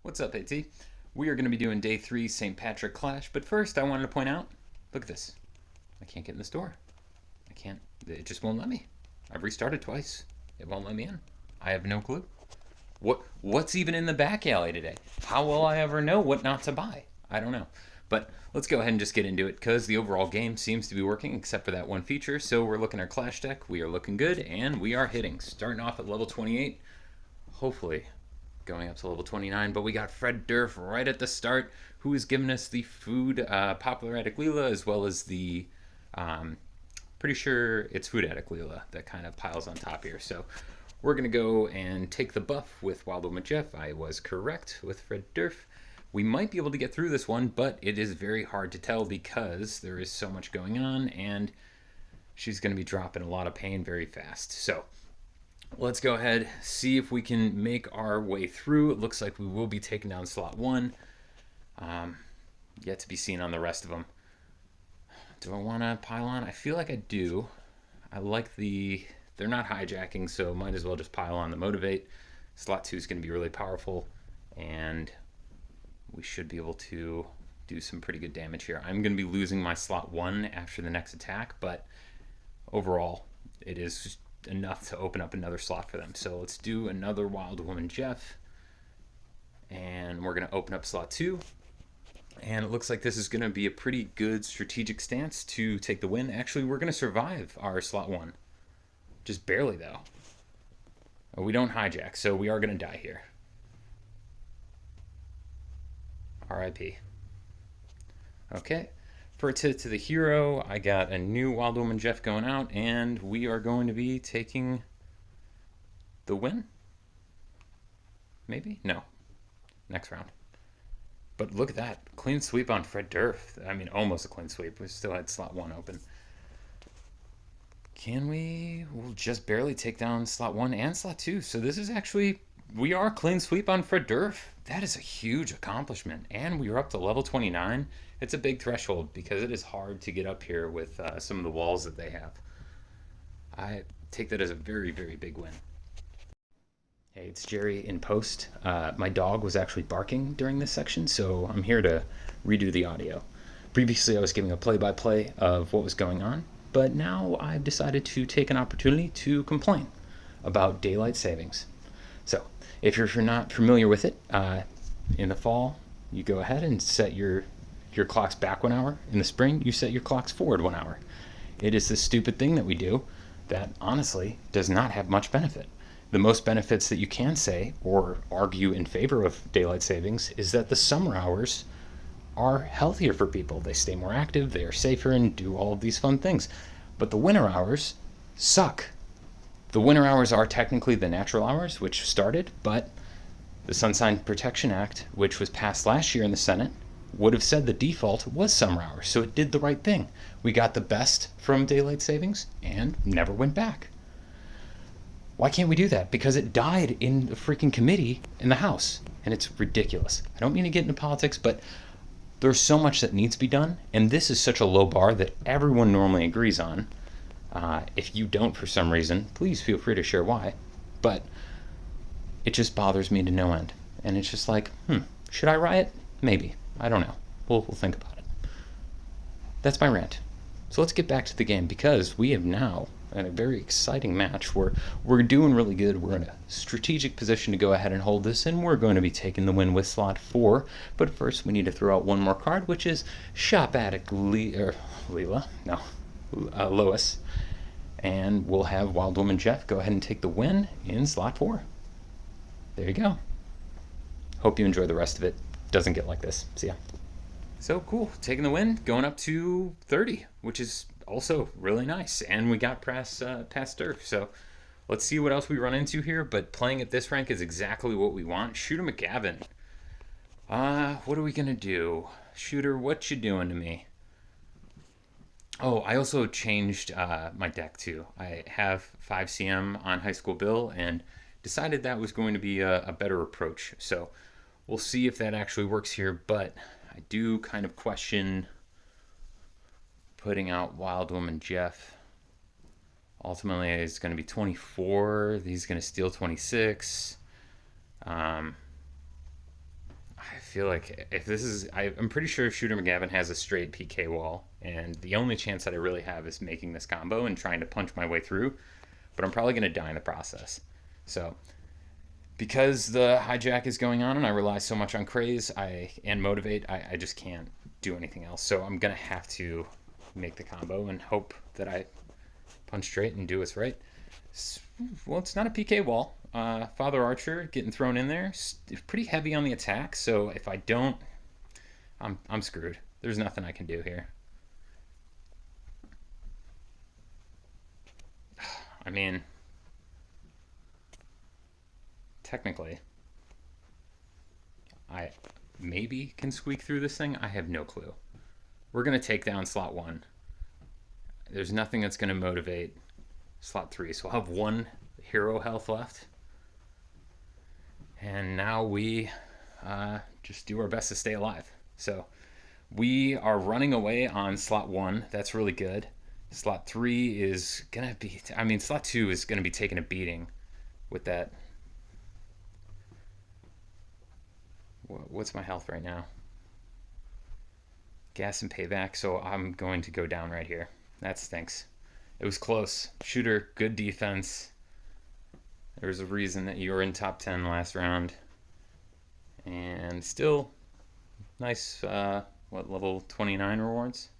What's up, AT? We are going to be doing day 3 St. Patrick Clash, but first I wanted to point out, look at this. I can't get in this door. I can't, it just won't let me. I've restarted twice. It won't let me in. I have no clue. What's even in the back alley today? How will I ever know what not to buy? I don't know. But let's go ahead and just get into it because the overall game seems to be working except for that one feature. So we're looking at our Clash deck. We are looking good and we are hitting. Starting off at level 28. Hopefully going up to level 29, but we got Fred Durf right at the start, who is giving us the food popular addict Leela, as well as the pretty sure it's food addict Leela that kind of piles on top here. So we're gonna go and take the buff with Wild Woman Jeff. I was correct with Fred Durf. We might be able to get through this one, but it is very hard to tell because there is so much going on and she's going to be dropping a lot of pain very fast. So let's go ahead, see if we can make our way through. It looks like we will be taking down slot 1. Yet to be seen on the rest of them. Do I want to pile on? I feel like I do. I like they're not hijacking, so might as well just pile on the motivate. Slot 2 is going to be really powerful, and we should be able to do some pretty good damage here. I'm going to be losing my slot 1 after the next attack, but overall, it is enough to open up another slot for them. So let's do another Wild Woman Jeff, and we're going to open up slot 2. And it looks like this is going to be a pretty good strategic stance to take the win. Actually, we're going to survive our slot 1. Just barely, though. We don't hijack, so we are going to die here. RIP. Okay. For a tit to the hero, I got a new Wild Woman Jeff going out, and we are going to be taking the win? Maybe? No. Next round. But look at that. Clean sweep on Fred Durf. I mean, almost a clean sweep. We still had slot 1 open. Can we? We'll just barely take down slot 1 and slot 2. So this is actually, we are clean sweep on Fred Durf. That is a huge accomplishment. And we are up to level 29. It's a big threshold because it is hard to get up here with some of the walls that they have. I take that as a very, very big win. Hey, it's Jerry in post. My dog was actually barking during this section, so I'm here to redo the audio. Previously, I was giving a play-by-play of what was going on, but now I've decided to take an opportunity to complain about daylight savings. So, if you're not familiar with it, in the fall, you go ahead and set your clocks back 1 hour. In the spring, you set your clocks forward 1 hour. It is this stupid thing that we do that honestly does not have much benefit. The most benefits that you can say or argue in favor of daylight savings is that the summer hours are healthier for people. They stay more active, they are safer, and do all of these fun things. But the winter hours suck. The winter hours are technically the natural hours, which started, but the Sunshine Protection Act, which was passed last year in the Senate, would have said the default was summer hours, so it did the right thing. We got the best from daylight savings and never went back. Why can't we do that? Because it died in the freaking committee in the House, and it's ridiculous. I don't mean to get into politics, but there's so much that needs to be done, and this is such a low bar that everyone normally agrees on. If you don't for some reason, please feel free to share why, but it just bothers me to no end. And it's just like, should I riot? Maybe. I don't know. We'll think about it. That's my rant. So let's get back to the game, because we have now in a very exciting match where we're doing really good. We're in a strategic position to go ahead and hold this, and we're going to be taking the win with slot 4. But first, we need to throw out one more card, which is Shop Addict Leela. No, Lois. And we'll have Wild Woman Jeff go ahead and take the win in slot 4. There you go. Hope you enjoy the rest of it. Doesn't get like this. See ya. So cool, taking the win, going up to 30, which is also really nice. And we got past Durf, so let's see what else we run into here. But playing at this rank is exactly what we want. Shooter McGavin. What are we gonna do? Shooter, what you doing to me? Oh, I also changed my deck too. I have 5CM on High School Bill and decided that was going to be a better approach. So we'll see if that actually works here, but I do kind of question putting out Wild Woman Jeff. Ultimately, it's going to be 24. He's going to steal 26. feel like if this is, I'm pretty sure Shooter McGavin has a straight PK wall, and the only chance that I really have is making this combo and trying to punch my way through, but I'm probably going to die in the process. So, because the hijack is going on and I rely so much on craze and motivate, I just can't do anything else. So I'm going to have to make the combo and hope that I punch straight and do what's right. Well, it's not a PK wall. Father Archer getting thrown in there. It's pretty heavy on the attack, so if I don't, I'm screwed. There's nothing I can do here. I mean, technically, I maybe can squeak through this thing. I have no clue. We're going to take down slot 1. There's nothing that's going to motivate slot 3, so I'll have 1 hero health left. And now we just do our best to stay alive. So we are running away on slot 1. That's really good. Slot 3 is going to be... I mean, slot 2 is going to be taking a beating with that. What's my health right now? Gas and payback, so I'm going to go down right here. That stinks. It was close. Shooter, good defense. There's a reason that you were in top 10 last round. And still, nice, level 29 rewards?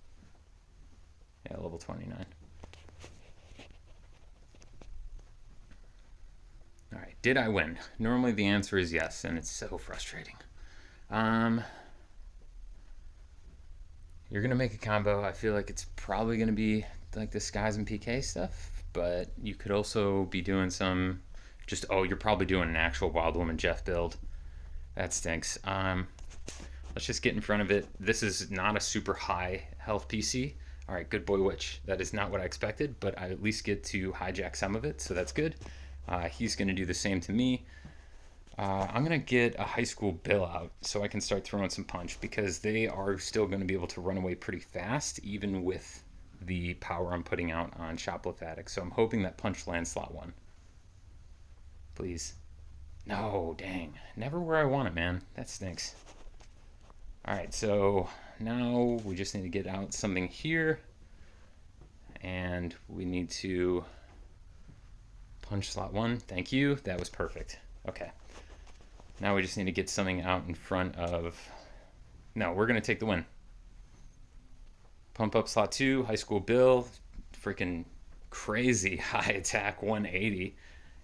Yeah, level 29. Alright, did I win? Normally the answer is yes, and it's so frustrating. You're going to make a combo. I feel like it's probably going to be like the Skies and PK stuff, but you could also be doing some just, you're probably doing an actual Wild Woman Jeff build. That stinks. Let's just get in front of it. This is not a super high health PC. All right, good boy Witch. That is not what I expected, but I at least get to hijack some of it, so that's good. He's going to do the same to me. I'm going to get a High School Bill out so I can start throwing some punch, because they are still going to be able to run away pretty fast, even with the power I'm putting out on Shoplift Addict. So I'm hoping that punch lands slot 1. Please. No, dang. Never where I want it, man. That stinks. Alright, so now we just need to get out something here. And we need to punch slot 1. Thank you. That was perfect. Okay. Now we just need to get something out in front of... No, we're going to take the win. Pump up slot 2, High School Bill. Freaking crazy high attack 180.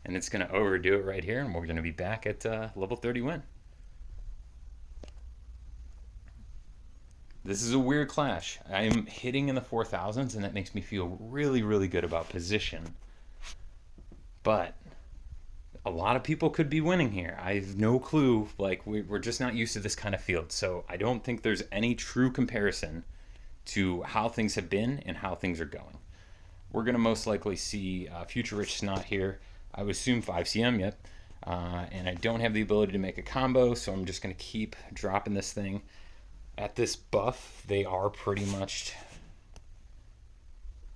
And it's going to overdo it right here, and we're going to be back at level 30 win. This is a weird clash. I'm hitting in the 4,000s, and that makes me feel really, really good about position. But a lot of people could be winning here. I have no clue. Like, we're just not used to this kind of field. So I don't think there's any true comparison to how things have been and how things are going. We're going to most likely see Future Rich Snot here. I would assume 5CM, yep. And I don't have the ability to make a combo, so I'm just going to keep dropping this thing. At this buff, they are pretty much...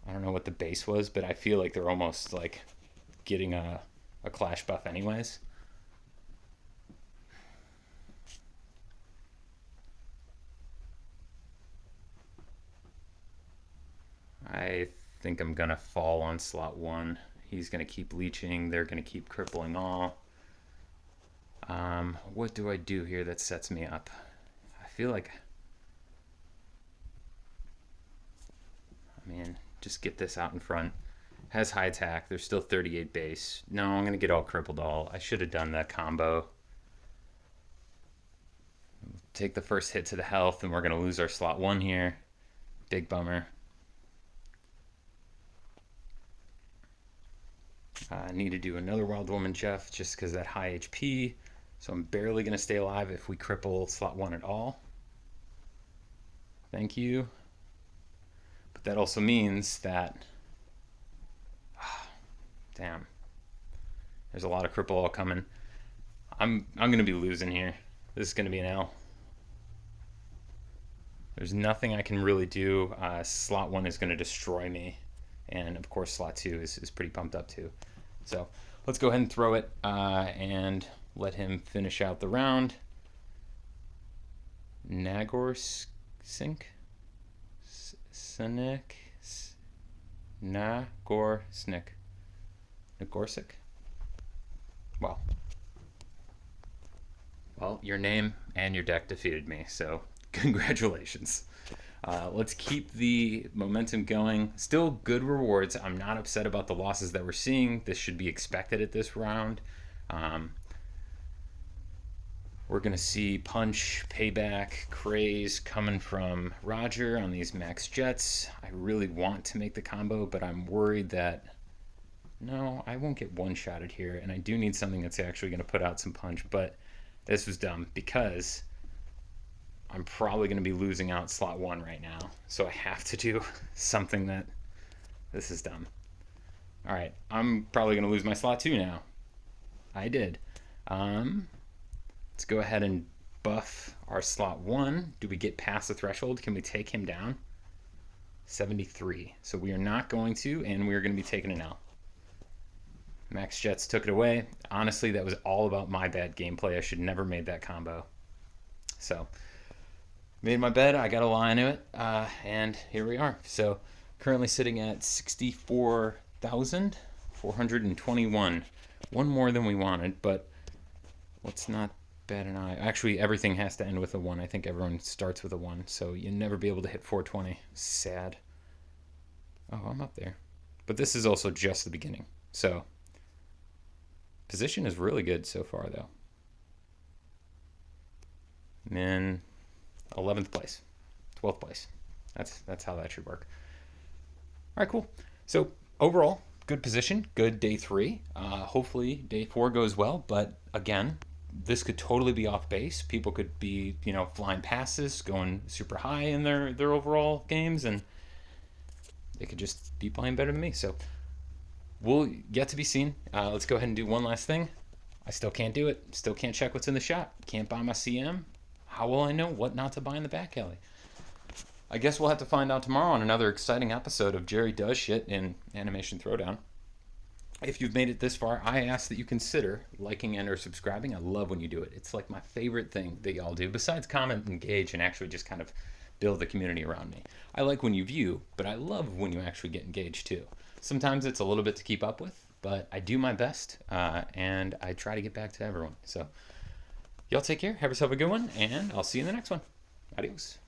I don't know what the base was, but I feel like they're almost like getting a clash buff anyways. I think I'm going to fall on slot 1. He's going to keep leeching. They're going to keep crippling all. What do I do here that sets me up? I feel like... I mean, just get this out in front. Has high attack. There's still 38 base. No, I'm going to get all crippled all. I should have done that combo. Take the first hit to the health, and we're going to lose our slot 1 here. Big bummer. I need to do another Wild Woman Jeff just because that high HP. So I'm barely going to stay alive if we cripple slot 1 at all. Thank you. But that also means that... damn. There's a lot of cripple all coming. I'm going to be losing here. This is going to be an L. There's nothing I can really do. Slot 1 is going to destroy me. And of course slot 2 is pretty pumped up too. So let's go ahead and throw it and let him finish out the round. Nagorsink, Snik, Nagorsnik, Nagorsik. Well, your name and your deck defeated me, so congratulations. Let's keep the momentum going. Still good rewards. I'm not upset about the losses that we're seeing. This should be expected at this round. We're going to see Punch, Payback, Craze coming from Roger on these Max Jets. I really want to make the combo, but I'm worried that, no, I won't get one-shotted here, and I do need something that's actually going to put out some punch, but this was dumb because I'm probably going to be losing out slot 1 right now, so I have to do something that, this is dumb. All right, I'm probably going to lose my slot 2 now. I did. Let's go ahead and buff our slot 1. Do we get past the threshold? Can we take him down? 73. So we are not going to, and we are going to be taking an L. Max Jets took it away. Honestly, that was all about my bad gameplay. I should never made that combo. So, made my bed. I got a lie into it, and here we are. So, currently sitting at 64,421. One more than we wanted, but let's not bat an eye. Actually, everything has to end with a 1. I think everyone starts with a 1, so you'll never be able to hit 420. Sad. Oh, I'm up there. But this is also just the beginning. So, position is really good so far, though. And then 11th place, 12th place. That's how that should work. All right, cool. So overall, good position, good day 3. Hopefully day 4 goes well, but again, this could totally be off base. People could be, flying passes, going super high in their overall games, and they could just be playing better than me. So we'll yet to be seen. Let's go ahead and do one last thing. I still can't do it. Still can't check what's in the shop. Can't buy my CM. How will I know what not to buy in the back alley? I guess we'll have to find out tomorrow on another exciting episode of Jerry Does Shit in Animation Throwdown. If you've made it this far, I ask that you consider liking and or subscribing. I love when you do it. It's like my favorite thing that y'all do, besides comment, engage, and actually just kind of build the community around me. I like when you view, but I love when you actually get engaged too. Sometimes it's a little bit to keep up with, but I do my best, and I try to get back to everyone. So y'all take care. Have yourself a good one, and I'll see you in the next one. Adios.